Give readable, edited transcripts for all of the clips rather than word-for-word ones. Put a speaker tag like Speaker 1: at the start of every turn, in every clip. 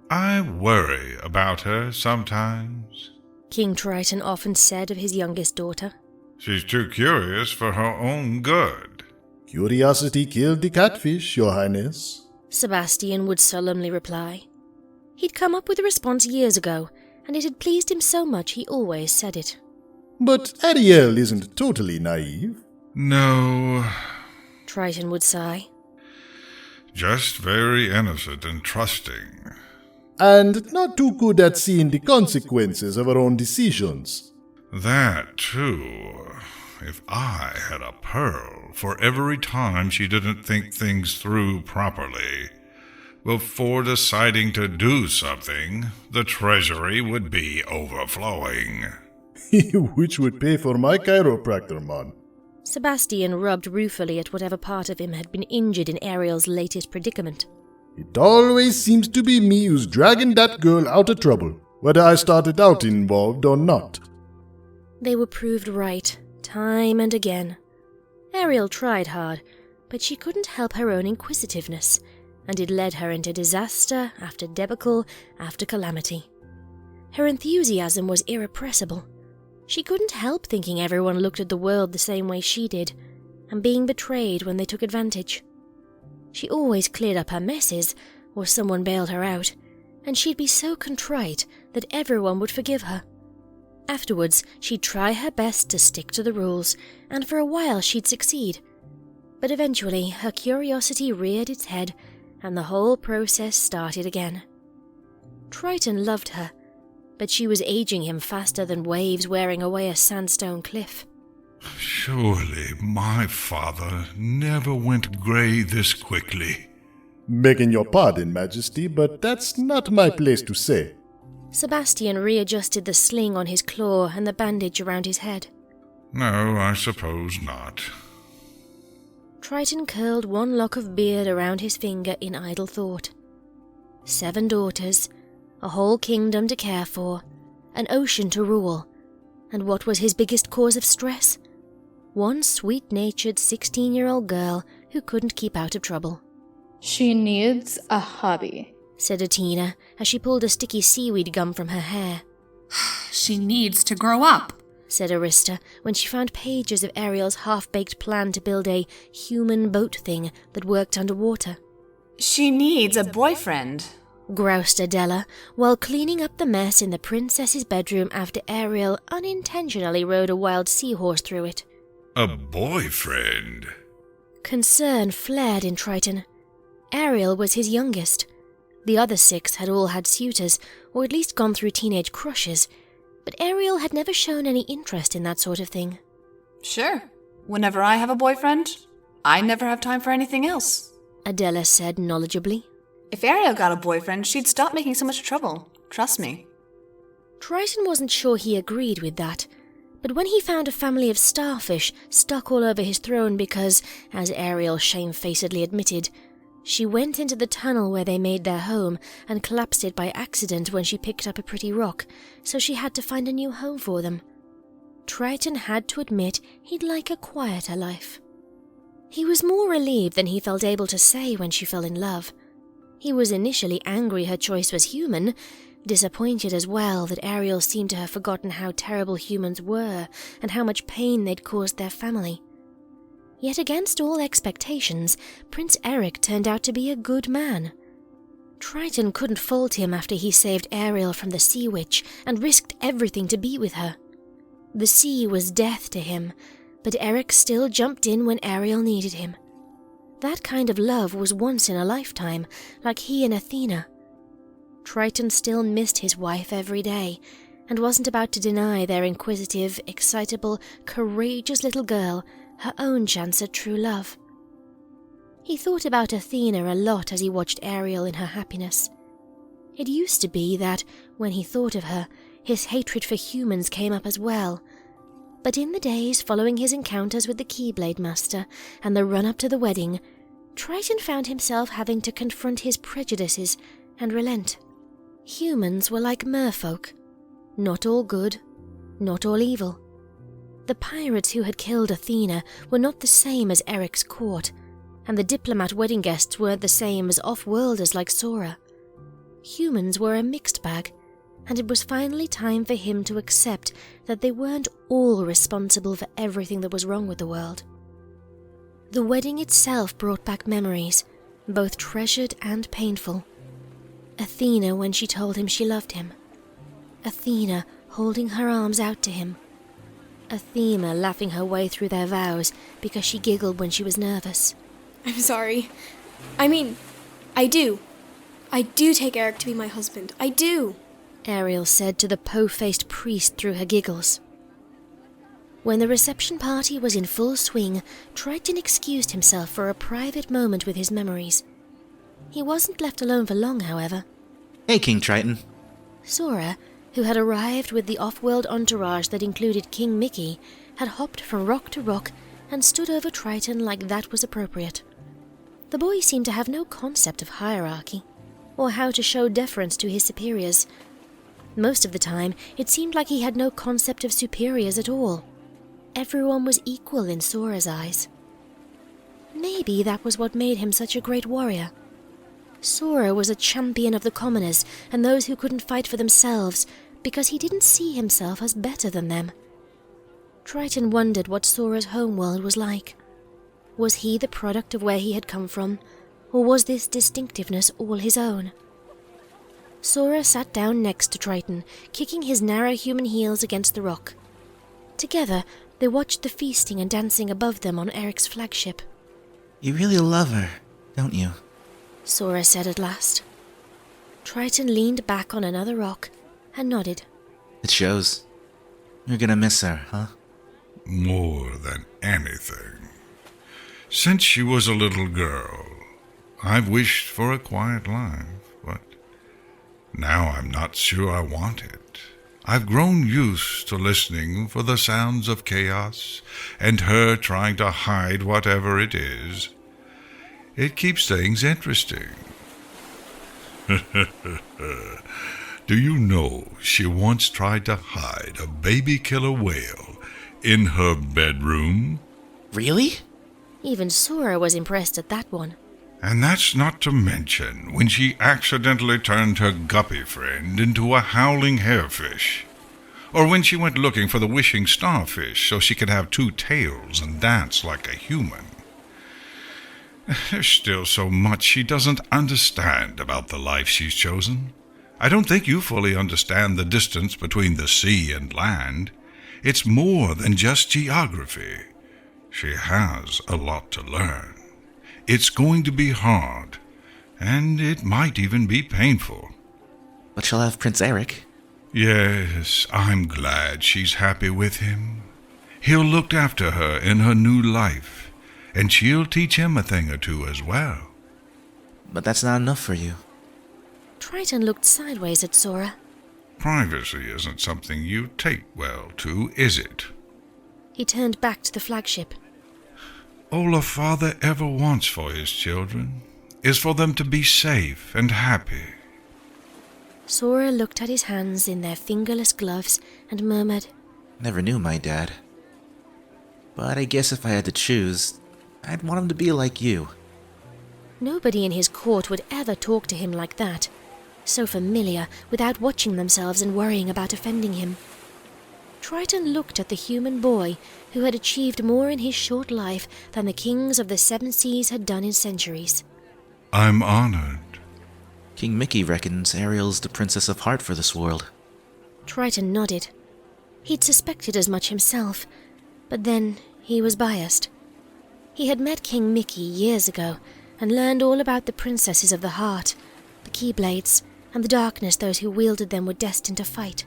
Speaker 1: I worry about her sometimes,
Speaker 2: King Triton often said of his youngest daughter.
Speaker 1: She's too curious for her own good.
Speaker 3: Curiosity killed the catfish, Your Highness,
Speaker 2: Sebastian would solemnly reply. He'd come up with a response years ago, and it had pleased him so much he always said it.
Speaker 3: But Ariel isn't totally naive.
Speaker 1: No,
Speaker 2: Triton would sigh.
Speaker 1: just very innocent and trusting.
Speaker 3: And not too good at seeing the consequences of her own decisions.
Speaker 1: That, too. If I had a pearl for every time she didn't think things through properly, before deciding to do something, the treasury would be overflowing.
Speaker 3: Which would pay for my chiropractor, man.
Speaker 2: Sebastian rubbed ruefully at whatever part of him had been injured in Ariel's latest predicament.
Speaker 3: It always seems to be me who's dragging that girl out of trouble, whether I started out involved or not.
Speaker 2: They were proved right, time and again. Ariel tried hard, but she couldn't help her own inquisitiveness, and it led her into disaster after debacle after calamity. Her enthusiasm was irrepressible. She couldn't help thinking everyone looked at the world the same way she did, and being betrayed when they took advantage. She always cleared up her messes, or someone bailed her out, and she'd be so contrite that everyone would forgive her. Afterwards, she'd try her best to stick to the rules, and for a while she'd succeed. But eventually, her curiosity reared its head, and the whole process started again. Triton loved her, but she was aging him faster than waves wearing away a sandstone cliff.
Speaker 1: Surely my father never went grey this quickly.
Speaker 3: Begging your pardon, Majesty, but that's not my place to say.
Speaker 2: Sebastian readjusted the sling on his claw and the bandage around his head.
Speaker 1: No, I suppose not.
Speaker 2: Triton curled one lock of beard around his finger in idle thought. 7 daughters, a whole kingdom to care for, an ocean to rule, and what was his biggest cause of stress? One sweet-natured 16-year-old girl who couldn't keep out of trouble.
Speaker 4: She needs a hobby,
Speaker 2: said Attina as she pulled a sticky seaweed gum from her hair.
Speaker 5: She needs to grow up,
Speaker 2: said Arista when she found pages of Ariel's half-baked plan to build a human boat thing that worked underwater.
Speaker 6: She needs a boyfriend,
Speaker 2: groused Adella while cleaning up the mess in the princess's bedroom after Ariel unintentionally rode a wild seahorse through it.
Speaker 1: A boyfriend?
Speaker 2: Concern flared in Triton. Ariel was his youngest. The other 6 had all had suitors, or at least gone through teenage crushes, but Ariel had never shown any interest in that sort of thing.
Speaker 6: Sure. Whenever I have a boyfriend, I never have time for anything else,
Speaker 2: Adella said knowledgeably.
Speaker 6: If Ariel got a boyfriend, she'd stop making so much trouble. Trust me.
Speaker 2: Triton wasn't sure he agreed with that, but when he found a family of starfish stuck all over his throne because, as Ariel shamefacedly admitted, she went into the tunnel where they made their home and collapsed it by accident when she picked up a pretty rock, so she had to find a new home for them. Triton had to admit he'd like a quieter life. He was more relieved than he felt able to say when she fell in love. He was initially angry her choice was human, disappointed as well that Ariel seemed to have forgotten how terrible humans were and how much pain they'd caused their family. Yet against all expectations, Prince Eric turned out to be a good man. Triton couldn't fault him after he saved Ariel from the Sea Witch and risked everything to be with her. The sea was death to him, but Eric still jumped in when Ariel needed him. That kind of love was once in a lifetime, like he and Attina. Triton still missed his wife every day, and wasn't about to deny their inquisitive, excitable, courageous little girl her own chance at true love. He thought about Attina a lot as he watched Ariel in her happiness. It used to be that, when he thought of her, his hatred for humans came up as well. But in the days following his encounters with the Keyblade Master and the run-up to the wedding, Triton found himself having to confront his prejudices and relent. Humans were like merfolk. Not all good, not all evil. The pirates who had killed Attina were not the same as Eric's court, and the diplomat wedding guests weren't the same as off-worlders like Sora. Humans were a mixed bag, and it was finally time for him to accept that they weren't all responsible for everything that was wrong with the world. The wedding itself brought back memories, both treasured and painful. Attina when she told him she loved him. Attina holding her arms out to him. Attina laughing her way through their vows because she giggled when she was nervous.
Speaker 7: I'm sorry. I do. I do take Eric to be my husband. I do.
Speaker 2: Ariel said to the po-faced priest through her giggles. When the reception party was in full swing, Triton excused himself for a private moment with his memories. He wasn't left alone for long, however.
Speaker 8: Hey, King Triton.
Speaker 2: Sora, who had arrived with the off-world entourage that included King Mickey, had hopped from rock to rock and stood over Triton like that was appropriate. The boy seemed to have no concept of hierarchy, or how to show deference to his superiors. Most of the time, it seemed like he had no concept of superiors at all. Everyone was equal in Sora's eyes. Maybe that was what made him such a great warrior. Sora was a champion of the commoners and those who couldn't fight for themselves because he didn't see himself as better than them. Triton wondered what Sora's homeworld was like. Was he the product of where he had come from, or was this distinctiveness all his own? Sora sat down next to Triton, kicking his narrow human heels against the rock. Together, they watched the feasting and dancing above them on Eric's flagship.
Speaker 8: You really love her, don't you?
Speaker 2: Sora said at last. Triton leaned back on another rock and nodded.
Speaker 8: It shows. You're gonna miss her, huh?
Speaker 1: More than anything. Since she was a little girl, I've wished for a quiet life, but now I'm not sure I want it. I've grown used to listening for the sounds of chaos and her trying to hide whatever it is. It keeps things interesting. Do you know she once tried to hide a baby killer whale in her bedroom?
Speaker 8: Really?
Speaker 2: Even Sora was impressed at that one.
Speaker 1: And that's not to mention when she accidentally turned her guppy friend into a howling hairfish. Or when she went looking for the wishing starfish so she could have two tails and dance like a human. There's still so much she doesn't understand about the life she's chosen. I don't think you fully understand the distance between the sea and land. It's more than just geography. She has a lot to learn. It's going to be hard, and it might even be painful.
Speaker 8: But she'll have Prince Eric.
Speaker 1: Yes, I'm glad she's happy with him. He'll look after her in her new life, and she'll teach him a thing or two as well.
Speaker 8: But that's not enough for you.
Speaker 2: Triton looked sideways at Sora.
Speaker 1: Privacy isn't something you take well to, is it?
Speaker 2: He turned back to the flagship.
Speaker 1: All a father ever wants for his children is for them to be safe and happy.
Speaker 2: Sora looked at his hands in their fingerless gloves and murmured,
Speaker 8: Never knew my dad. But I guess if I had to choose, I'd want him to be like you.
Speaker 2: Nobody in his court would ever talk to him like that, so familiar without watching themselves and worrying about offending him. Triton looked at the human boy who had achieved more in his short life than the kings of the Seven Seas had done in centuries.
Speaker 1: I'm honored.
Speaker 8: King Mickey reckons Ariel's the princess of heart for this world.
Speaker 2: Triton nodded. He'd suspected as much himself, but then he was biased. He had met King Mickey years ago and learned all about the princesses of the heart, the Keyblades, and the darkness those who wielded them were destined to fight.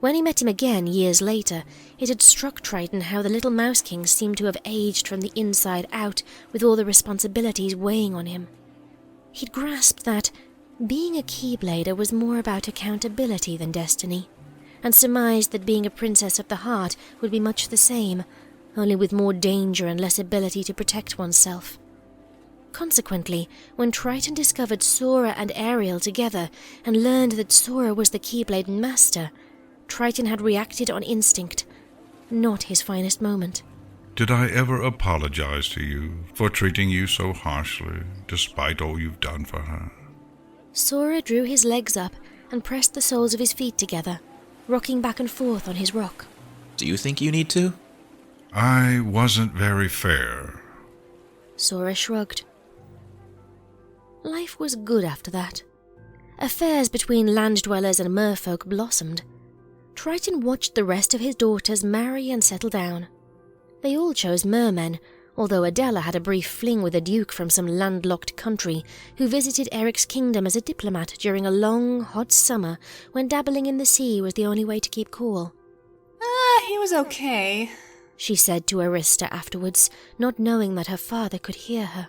Speaker 2: When he met him again years later, it had struck Triton how the little Mouse King seemed to have aged from the inside out with all the responsibilities weighing on him. He'd grasped that being a Keyblader was more about accountability than destiny, and surmised that being a princess of the heart would be much the same, only with more danger and less ability to protect oneself. Consequently, when Triton discovered Sora and Ariel together and learned that Sora was the Keyblade master, Triton had reacted on instinct, not his finest moment.
Speaker 1: Did I ever apologize to you for treating you so harshly, despite all you've done for her?
Speaker 2: Sora drew his legs up and pressed the soles of his feet together, rocking back and forth on his rock.
Speaker 8: Do you think you need to?
Speaker 1: I wasn't very fair.
Speaker 2: Sora shrugged. Life was good after that. Affairs between land dwellers and merfolk blossomed. Triton watched the rest of his daughters marry and settle down. They all chose mermen, although Adella had a brief fling with a duke from some landlocked country who visited Eric's kingdom as a diplomat during a long, hot summer when dabbling in the sea was the only way to keep cool.
Speaker 6: He was okay.
Speaker 2: She said to Arista afterwards, not knowing that her father could hear her.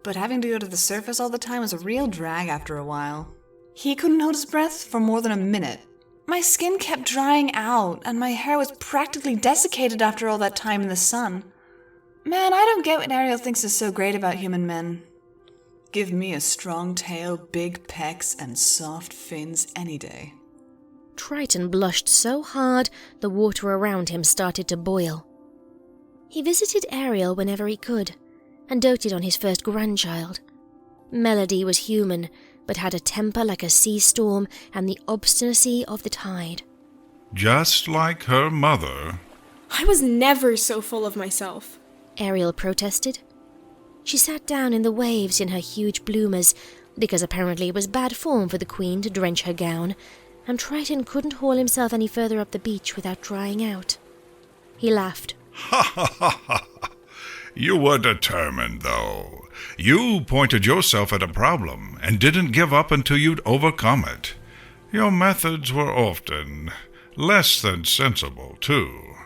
Speaker 6: But having to go to the surface all the time was a real drag after a while. He couldn't hold his breath for more than a minute. My skin kept drying out, and my hair was practically desiccated after all that time in the sun. Man, I don't get what Ariel thinks is so great about human men. Give me a strong tail, big pecs, and soft fins any day.
Speaker 2: Triton blushed so hard the water around him started to boil. He visited Ariel whenever he could, and doted on his first grandchild. Melody was human, but had a temper like a sea storm and the obstinacy of the tide.
Speaker 1: Just like her mother.
Speaker 7: I was never so full of myself,
Speaker 2: Ariel protested. She sat down in the waves in her huge bloomers, because apparently it was bad form for the queen to drench her gown, and Triton couldn't haul himself any further up the beach without drying out. He laughed.
Speaker 1: Ha ha ha ha! You were determined, though. You pointed yourself at a problem and didn't give up until you'd overcome it. Your methods were often less than sensible, too.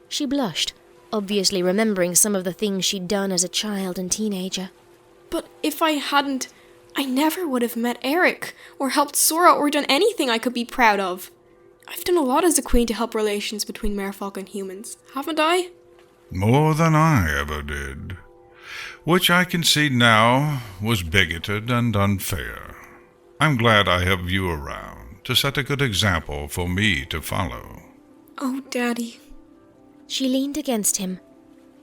Speaker 2: She blushed, obviously remembering some of the things she'd done as a child and teenager.
Speaker 7: but if I hadn't, I never would have met Eric, or helped Sora, or done anything I could be proud of. I've done a lot as a queen to help relations between Merfolk and humans, haven't I?
Speaker 1: More than I ever did. Which I can see now was bigoted and unfair. I'm glad I have you around to set a good example for me to follow.
Speaker 7: Oh, Daddy.
Speaker 2: She leaned against him.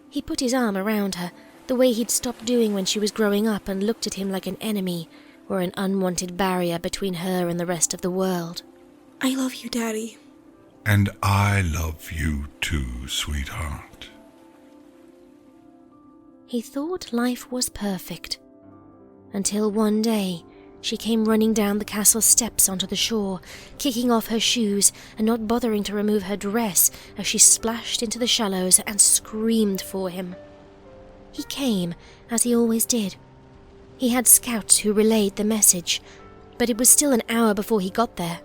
Speaker 2: He put his arm around her, the way he'd stopped doing when she was growing up, and looked at him like an enemy, or an unwanted barrier between her and the rest of the world.
Speaker 7: I love you, Daddy.
Speaker 1: And I love you too, sweetheart.
Speaker 2: He thought life was perfect. Until one day, she came running down the castle steps onto the shore, kicking off her shoes and not bothering to remove her dress as she splashed into the shallows and screamed for him. He came, as he always did. He had scouts who relayed the message, but it was still an hour before he got there.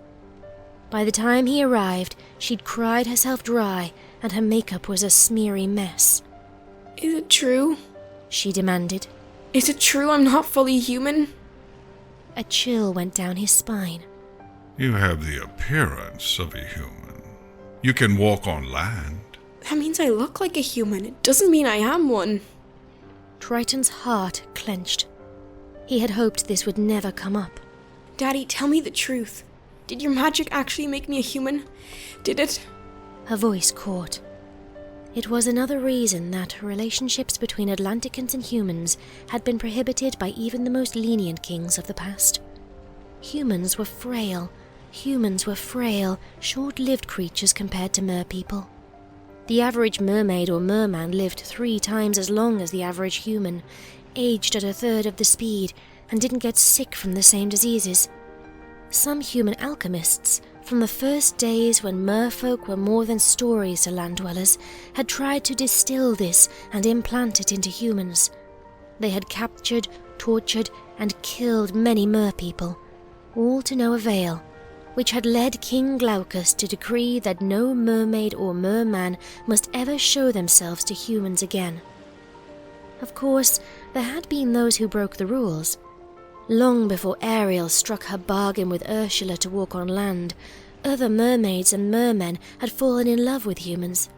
Speaker 2: By the time he arrived, she'd cried herself dry and her makeup was a smeary mess.
Speaker 7: Is it true?
Speaker 2: She demanded.
Speaker 7: Is it true I'm not fully human?
Speaker 2: A chill went down his spine.
Speaker 1: You have the appearance of a human. You can walk on land.
Speaker 7: That means I look like a human. It doesn't mean I am one.
Speaker 2: Triton's heart clenched. He had hoped this would never come up.
Speaker 7: Daddy, tell me the truth. Did your magic actually make me a human? Did it?
Speaker 2: Her voice caught. It was another reason that relationships between Atlanticans and humans had been prohibited by even the most lenient kings of the past. Humans were frail, short-lived creatures compared to merpeople. The average mermaid or merman lived 3 times as long as the average human, aged at 1/3 of the speed, and didn't get sick from the same diseases. Some human alchemists, from the first days when merfolk were more than stories to land dwellers, had tried to distill this and implant it into humans. They had captured, tortured, and killed many merpeople, all to no avail, which had led King Glaucus to decree that no mermaid or merman must ever show themselves to humans again. Of course, there had been those who broke the rules. Long before Ariel struck her bargain with Ursula to walk on land, other mermaids and mermen had fallen in love with humans.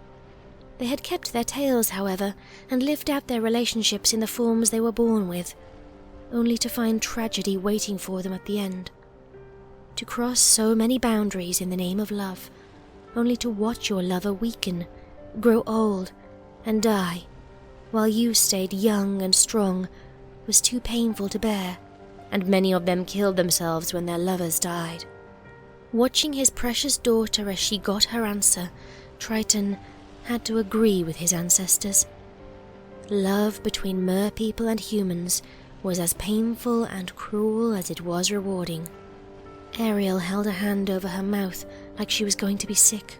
Speaker 2: They had kept their tails, however, and lived out their relationships in the forms they were born with, only to find tragedy waiting for them at the end. To cross so many boundaries in the name of love, only to watch your lover weaken, grow old, and die, while you stayed young and strong, was too painful to bear, and many of them killed themselves when their lovers died. Watching his precious daughter as she got her answer, Triton had to agree with his ancestors. Love between merpeople and humans was as painful and cruel as it was rewarding. Ariel held a hand over her mouth like she was going to be sick.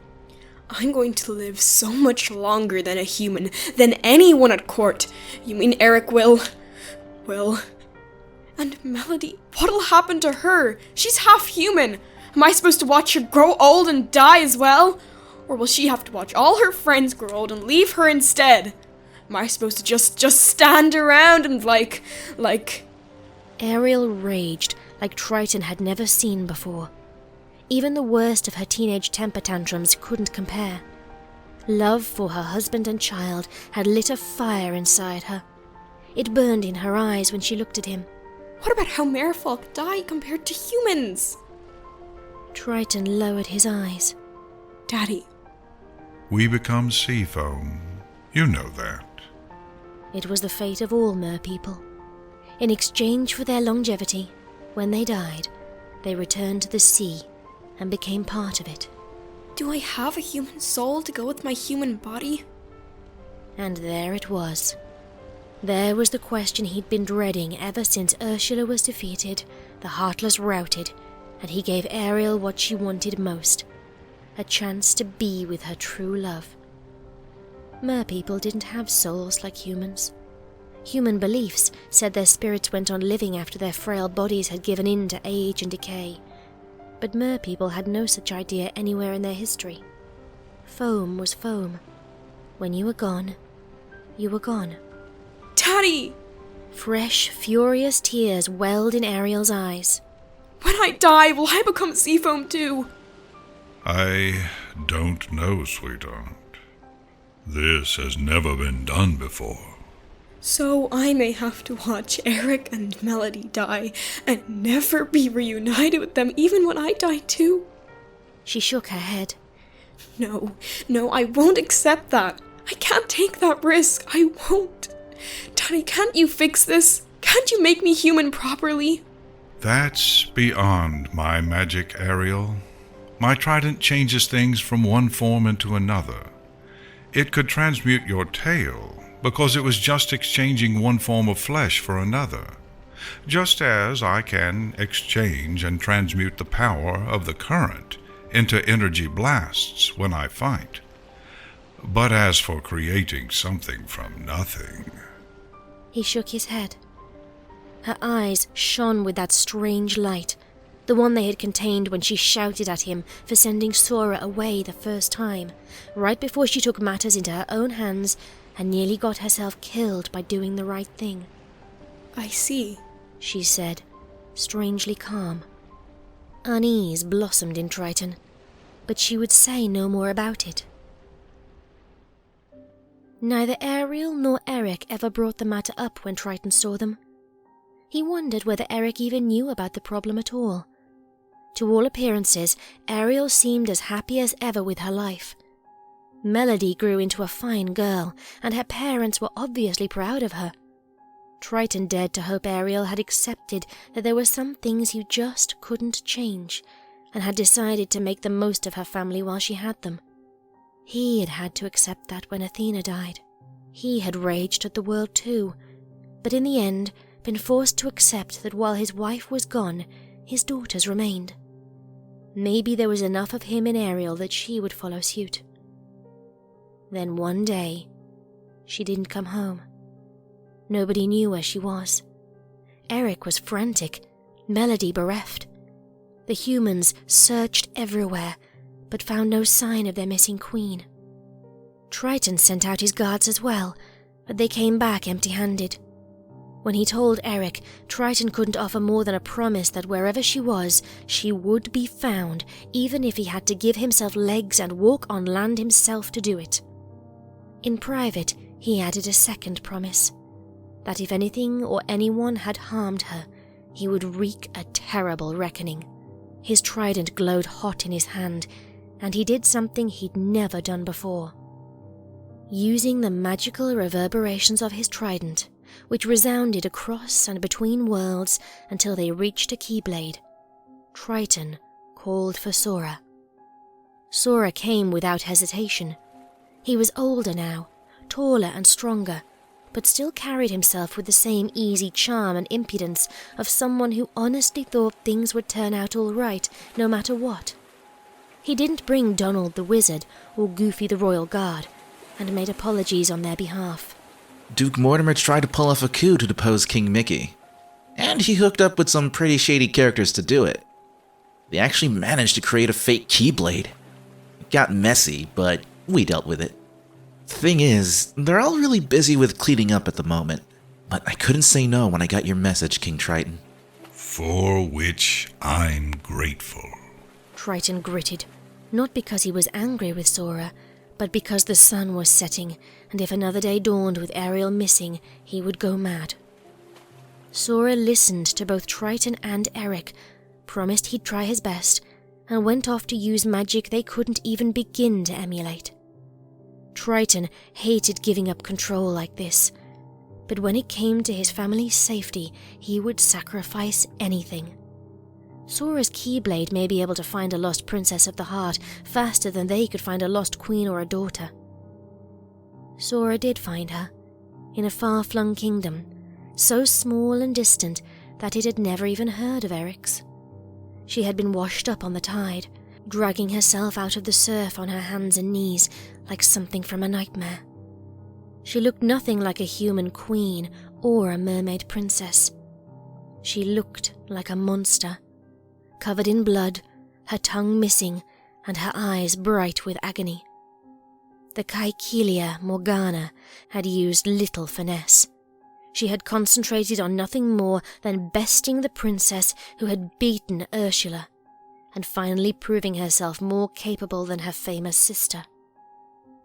Speaker 7: I'm going to live so much longer than a human, than anyone at court. You mean Eric will? And Melody, what'll happen to her? She's half human. Am I supposed to watch her grow old and die as well? Or will she have to watch all her friends grow old and leave her instead? Am I supposed to just stand around and like...
Speaker 2: Ariel raged like Triton had never seen before. Even the worst of her teenage temper tantrums couldn't compare. Love for her husband and child had lit a fire inside her. It burned in her eyes when she looked at him.
Speaker 7: What about how Merfolk die compared to humans?
Speaker 2: Triton lowered his eyes.
Speaker 7: Daddy.
Speaker 1: We become sea foam. You know that.
Speaker 2: It was the fate of all merpeople. In exchange for their longevity, when they died, they returned to the sea and became part of it.
Speaker 7: Do I have a human soul to go with my human body?
Speaker 2: And there it was. There was the question he'd been dreading ever since Ursula was defeated, the Heartless routed, and he gave Ariel what she wanted most, a chance to be with her true love. Merpeople didn't have souls like humans. Human beliefs said their spirits went on living after their frail bodies had given in to age and decay. But merpeople had no such idea anywhere in their history. Foam was foam. When you were gone, you were gone.
Speaker 7: Daddy!
Speaker 2: Fresh, furious tears welled in Ariel's eyes.
Speaker 7: When I die, will I become sea foam too?
Speaker 1: I don't know, sweetheart. This has never been done before.
Speaker 7: So I may have to watch Eric and Melody die and never be reunited with them even when I die too?
Speaker 2: She shook her head.
Speaker 7: No, I won't accept that. I can't take that risk. I won't. Daddy, can't you fix this? Can't you make me human properly?
Speaker 1: That's beyond my magic, Ariel. My trident changes things from one form into another. It could transmute your tail, because it was just exchanging one form of flesh for another, just as I can exchange and transmute the power of the current into energy blasts when I fight. But as for creating something from nothing...
Speaker 2: He shook his head. Her eyes shone with that strange light, the one they had contained when she shouted at him for sending Sora away the first time, right before she took matters into her own hands and nearly got herself killed by doing the right thing.
Speaker 7: I see,
Speaker 2: she said, strangely calm. Unease blossomed in Triton, but she would say no more about it. Neither Ariel nor Eric ever brought the matter up when Triton saw them. He wondered whether Eric even knew about the problem at all. To all appearances, Ariel seemed as happy as ever with her life. Melody grew into a fine girl, and her parents were obviously proud of her. Triton dared to hope Ariel had accepted that there were some things you just couldn't change, and had decided to make the most of her family while she had them. He had had to accept that when Attina died. He had raged at the world too, but in the end been forced to accept that while his wife was gone, his daughters remained. Maybe there was enough of him in Ariel that she would follow suit. Then one day, she didn't come home. Nobody knew where she was. Eric was frantic, Melody bereft. The humans searched everywhere, but found no sign of their missing queen. Triton sent out his guards as well, but they came back empty-handed. When he told Eric, Triton couldn't offer more than a promise that wherever she was, she would be found, even if he had to give himself legs and walk on land himself to do it. In private, he added a second promise, that if anything or anyone had harmed her, he would wreak a terrible reckoning. His trident glowed hot in his hand, and he did something he'd never done before. Using the magical reverberations of his trident, which resounded across and between worlds until they reached a Keyblade. Triton called for Sora. Sora came without hesitation. He was older now, taller and stronger, but still carried himself with the same easy charm and impudence of someone who honestly thought things would turn out all right, no matter what. He didn't bring Donald the Wizard or Goofy the Royal Guard, and made apologies on their behalf.
Speaker 8: Duke Mortimer tried to pull off a coup to depose King Mickey, and he hooked up with some pretty shady characters to do it. They actually managed to create a fake Keyblade. It got messy, but we dealt with it. Thing is, they're all really busy with cleaning up at the moment, but I couldn't say no when I got your message, King Triton.
Speaker 1: For which I'm grateful.
Speaker 2: Triton gritted, not because he was angry with Sora, but because the sun was setting, and if another day dawned with Ariel missing, he would go mad. Sora listened to both Triton and Eric, promised he'd try his best, and went off to use magic they couldn't even begin to emulate. Triton hated giving up control like this, but when it came to his family's safety, he would sacrifice anything. Sora's Keyblade may be able to find a lost princess of the heart faster than they could find a lost queen or a daughter. Sora did find her, in a far-flung kingdom, so small and distant that it had never even heard of Eric's. She had been washed up on the tide, dragging herself out of the surf on her hands and knees like something from a nightmare. She looked nothing like a human queen or a mermaid princess. She looked like a monster, covered in blood, her tongue missing, and her eyes bright with agony. The Kaikilia Morgana had used little finesse. She had concentrated on nothing more than besting the princess who had beaten Ursula, and finally proving herself more capable than her famous sister.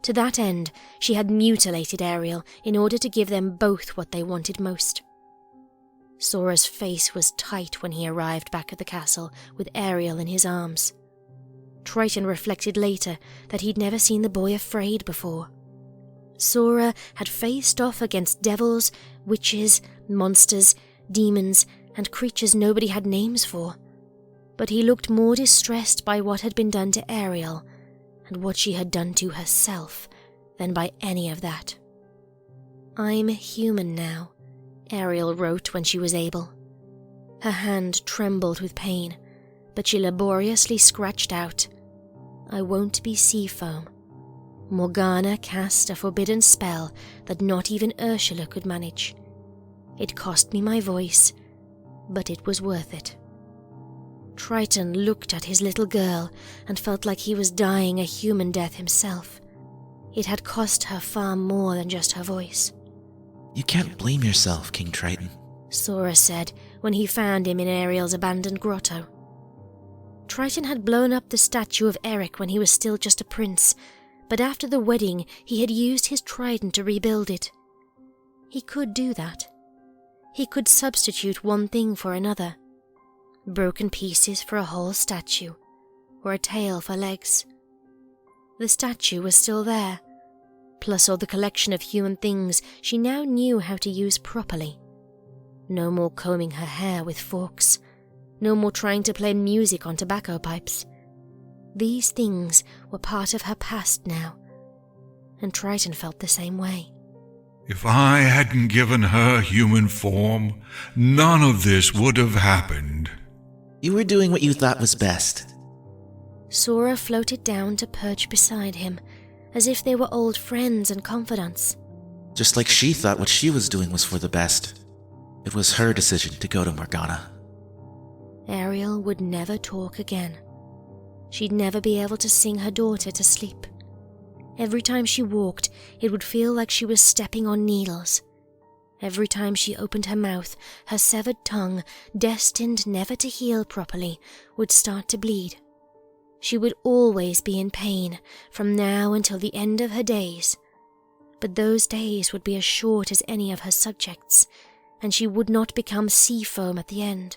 Speaker 2: To that end, she had mutilated Ariel in order to give them both what they wanted most. Sora's face was tight when he arrived back at the castle with Ariel in his arms. Triton reflected later that he'd never seen the boy afraid before. Sora had faced off against devils, witches, monsters, demons, and creatures nobody had names for, but he looked more distressed by what had been done to Ariel and what she had done to herself than by any of that. "I'm human now," Ariel wrote when she was able. Her hand trembled with pain, but she laboriously scratched out, "I won't be sea foam." Morgana cast a forbidden spell that not even Ursula could manage. It cost me my voice, but it was worth it. Triton looked at his little girl and felt like he was dying a human death himself. It had cost her far more than just her voice.
Speaker 8: You can't blame yourself, King Triton,
Speaker 2: Sora said when he found him in Ariel's abandoned grotto. Triton had blown up the statue of Eric when he was still just a prince, but after the wedding he had used his trident to rebuild it. He could do that. He could substitute one thing for another. Broken pieces for a whole statue, or a tail for legs. The statue was still there, plus all the collection of human things she now knew how to use properly. No more combing her hair with forks. No more trying to play music on tobacco pipes. These things were part of her past now, and Triton felt the same way.
Speaker 1: If I hadn't given her human form, none of this would have happened.
Speaker 8: You were doing what you thought was best.
Speaker 2: Sora floated down to perch beside him, as if they were old friends and confidants.
Speaker 8: Just like she thought what she was doing was for the best. It was her decision to go to Morgana.
Speaker 2: Ariel would never talk again. She'd never be able to sing her daughter to sleep. Every time she walked, it would feel like she was stepping on needles. Every time she opened her mouth, her severed tongue, destined never to heal properly, would start to bleed. She would always be in pain, from now until the end of her days. But those days would be as short as any of her subjects, and she would not become sea foam at the end.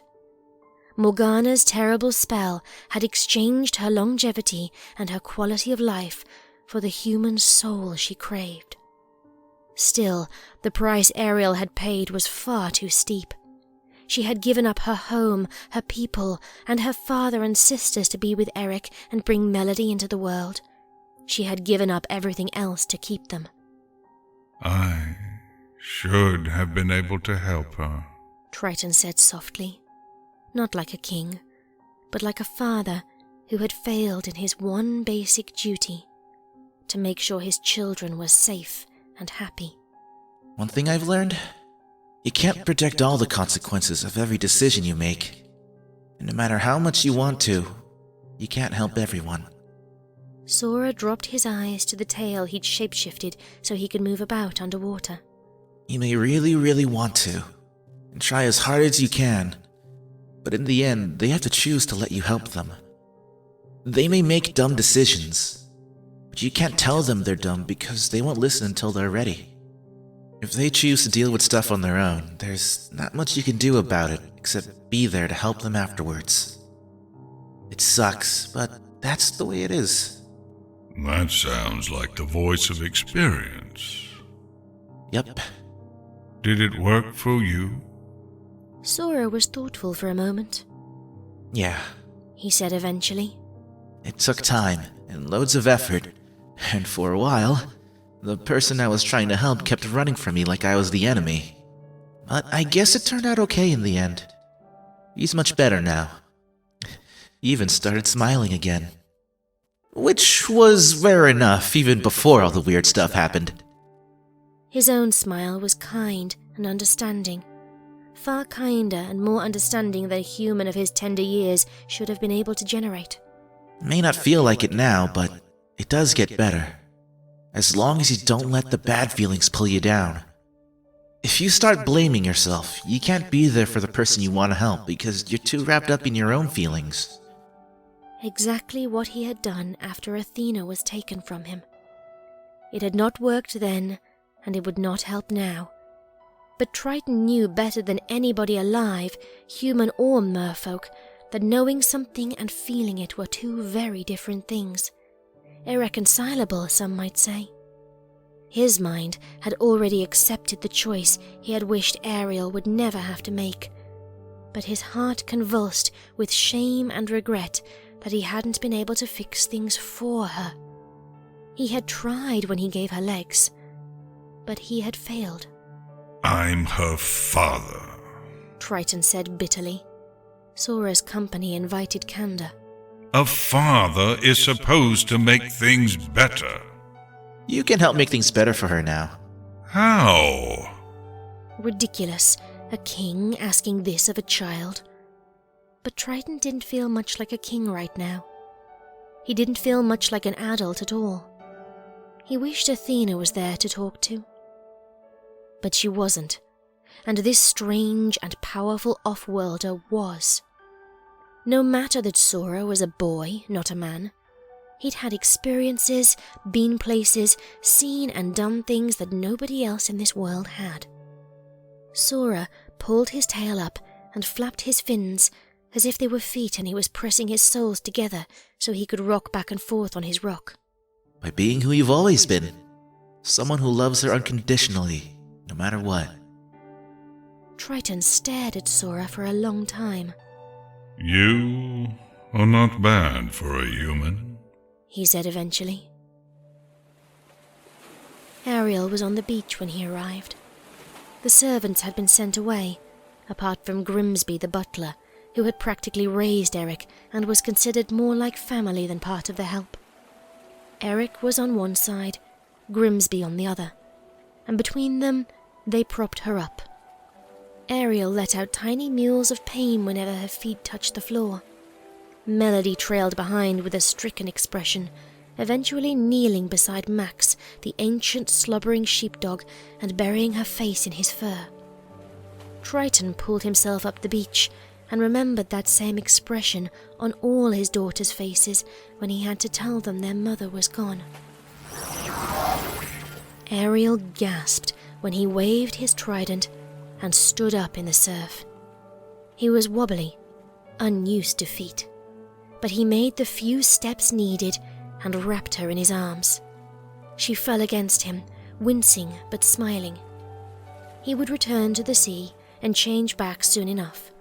Speaker 2: Morgana's terrible spell had exchanged her longevity and her quality of life for the human soul she craved. Still, the price Ariel had paid was far too steep. She had given up her home, her people, and her father and sisters to be with Eric and bring melody into the world. She had given up everything else to keep them.
Speaker 1: I should have been able to help her,
Speaker 2: Triton said softly, not like a king, but like a father who had failed in his one basic duty, to make sure his children were safe and happy.
Speaker 8: One thing I've learned, you can't predict all the consequences of every decision you make. And no matter how much you want to, you can't help everyone.
Speaker 2: Sora dropped his eyes to the tail he'd shapeshifted so he could move about underwater.
Speaker 8: You may really, really want to, and try as hard as you can, but in the end, they have to choose to let you help them. They may make dumb decisions, but you can't tell them they're dumb because they won't listen until they're ready. If they choose to deal with stuff on their own, there's not much you can do about it except be there to help them afterwards. It sucks, but that's the way it is.
Speaker 1: That sounds like the voice of experience.
Speaker 8: Yep.
Speaker 1: Did it work for you?
Speaker 2: Sora was thoughtful for a moment.
Speaker 8: Yeah.
Speaker 2: He said eventually.
Speaker 8: It took time and loads of effort, and for a while, the person I was trying to help kept running from me like I was the enemy. But I guess it turned out okay in the end. He's much better now. He even started smiling again. Which was rare enough even before all the weird stuff happened.
Speaker 2: His own smile was kind and understanding. Far kinder and more understanding than a human of his tender years should have been able to generate.
Speaker 8: May not feel like it now, but it does get better. As long as you don't let the bad feelings pull you down. If you start blaming yourself, you can't be there for the person you want to help because you're too wrapped up in your own feelings.
Speaker 2: Exactly what he had done after Athena was taken from him. It had not worked then, and it would not help now. But Triton knew better than anybody alive, human or merfolk, that knowing something and feeling it were two very different things. Irreconcilable, some might say. His mind had already accepted the choice he had wished Ariel would never have to make, but his heart convulsed with shame and regret that he hadn't been able to fix things for her. He had tried when he gave her legs, but he had failed.
Speaker 1: I'm her father,
Speaker 2: Triton said bitterly. Sora's company invited candor.
Speaker 1: A father is supposed to make things better.
Speaker 8: You can help make things better for her now.
Speaker 1: How?
Speaker 2: Ridiculous, a king asking this of a child. But Triton didn't feel much like a king right now. He didn't feel much like an adult at all. He wished Athena was there to talk to. But she wasn't, and this strange and powerful off-worlder was. No matter that Sora was a boy, not a man, he'd had experiences, been places, seen and done things that nobody else in this world had. Sora pulled his tail up and flapped his fins as if they were feet and he was pressing his soles together so he could rock back and forth on his rock.
Speaker 8: By being who you've always been. Someone who loves her unconditionally, no matter what.
Speaker 2: Triton stared at Sora for a long time.
Speaker 1: You are not bad for a human,
Speaker 2: he said eventually. Ariel was on the beach when he arrived. The servants had been sent away, apart from Grimsby the butler, who had practically raised Eric and was considered more like family than part of the help. Eric was on one side, Grimsby on the other, and between them they propped her up. Ariel let out tiny mewls of pain whenever her feet touched the floor. Melody trailed behind with a stricken expression, eventually kneeling beside Max, the ancient slobbering sheepdog, and burying her face in his fur. Triton pulled himself up the beach and remembered that same expression on all his daughters' faces when he had to tell them their mother was gone. Ariel gasped when he waved his trident and stood up in the surf. He was wobbly, unused to feet, but he made the few steps needed and wrapped her in his arms. She fell against him, wincing but smiling. He would return to the sea and change back soon enough.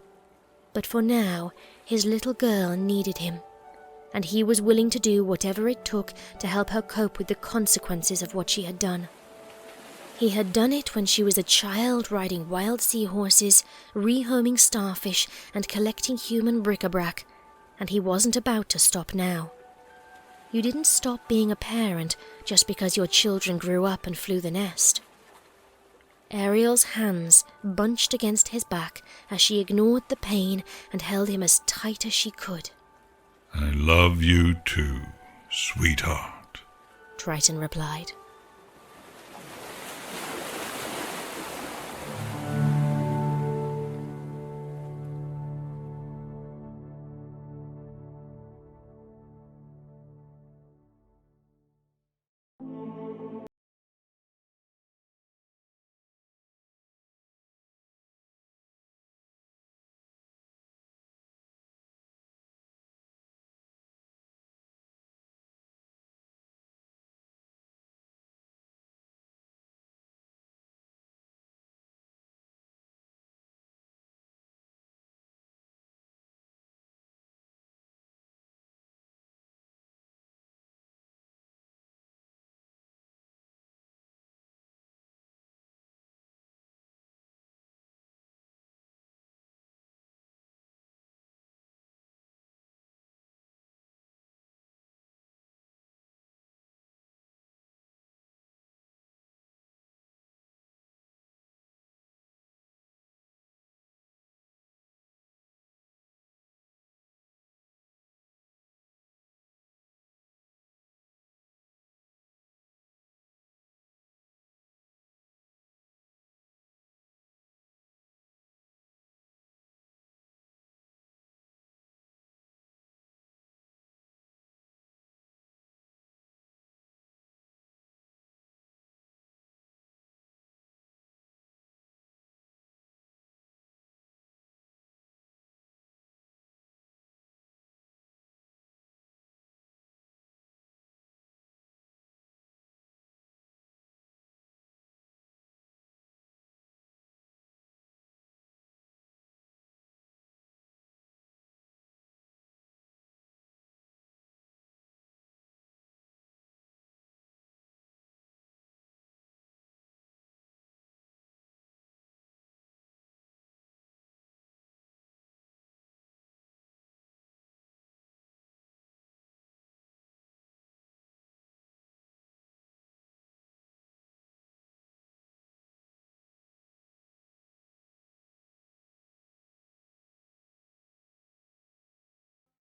Speaker 2: But for now, his little girl needed him, and he was willing to do whatever it took to help her cope with the consequences of what she had done. He had done it when she was a child, riding wild seahorses, rehoming starfish, and collecting human bric-a-brac, and he wasn't about to stop now. You didn't stop being a parent just because your children grew up and flew the nest. Ariel's hands bunched against his back as she ignored the pain and held him as tight as she could.
Speaker 1: I love you too, sweetheart,
Speaker 2: Triton replied.